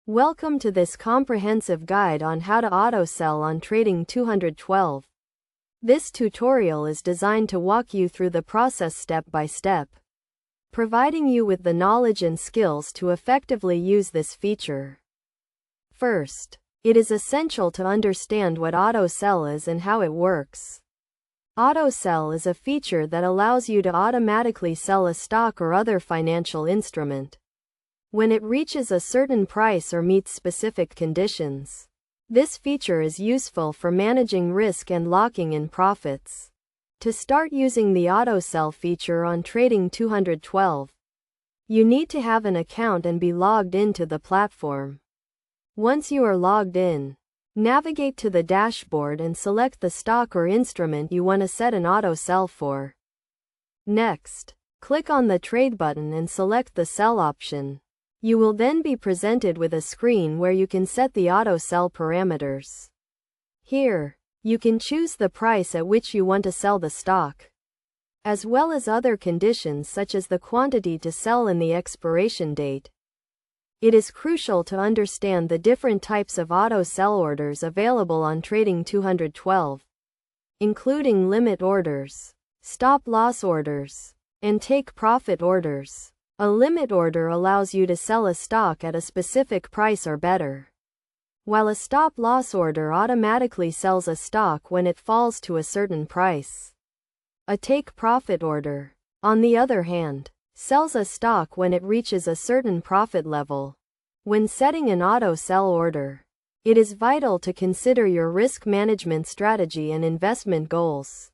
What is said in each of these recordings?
Welcome to this comprehensive guide on how to auto-sell on Trading 212. This tutorial is designed to walk you through the process step by step, providing you with the knowledge and skills to effectively use this feature. First, it is essential to understand what auto-sell is and how it works. Auto-sell is a feature that allows you to automatically sell a stock or other financial instrument when it reaches a certain price or meets specific conditions. This feature is useful for managing risk and locking in profits. To start using the auto-sell feature on Trading 212, you need to have an account and be logged into the platform. Once you are logged in, navigate to the dashboard and select the stock or instrument you want to set an auto-sell for. Next, click on the Trade button and select the Sell option. You will then be presented with a screen where you can set the auto-sell parameters. Here, you can choose the price at which you want to sell the stock, as well as other conditions such as the quantity to sell and the expiration date. It is crucial to understand the different types of auto-sell orders available on Trading 212, including limit orders, stop-loss orders, and take-profit orders. A limit order allows you to sell a stock at a specific price or better, while a stop-loss order automatically sells a stock when it falls to a certain price. A take-profit order, on the other hand, sells a stock when it reaches a certain profit level. When setting an auto-sell order, it is vital to consider your risk management strategy and investment goals.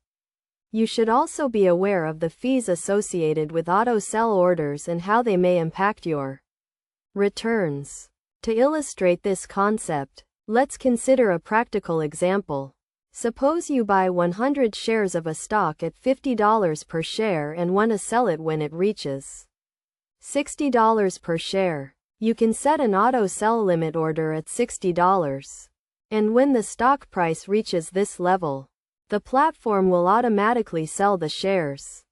You should also be aware of the fees associated with auto-sell orders and how they may impact your returns. To illustrate this concept, let's consider a practical example. Suppose you buy 100 shares of a stock at $50 per share and want to sell it when it reaches $60 per share. You can set an auto-sell limit order at $60. And when the stock price reaches this level, the platform will automatically sell the shares.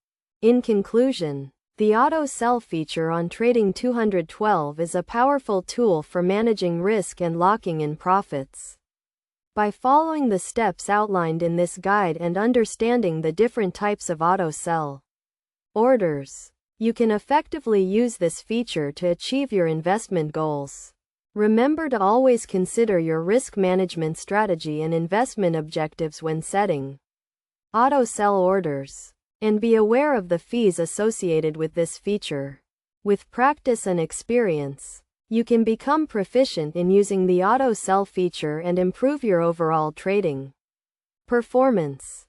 In conclusion, the auto-sell feature on Trading 212 is a powerful tool for managing risk and locking in profits. By following the steps outlined in this guide and understanding the different types of auto-sell orders, you can effectively use this feature to achieve your investment goals. Remember to always consider your risk management strategy and investment objectives when setting auto-sell orders, and be aware of the fees associated with this feature. With practice and experience, you can become proficient in using the auto-sell feature and improve your overall trading performance.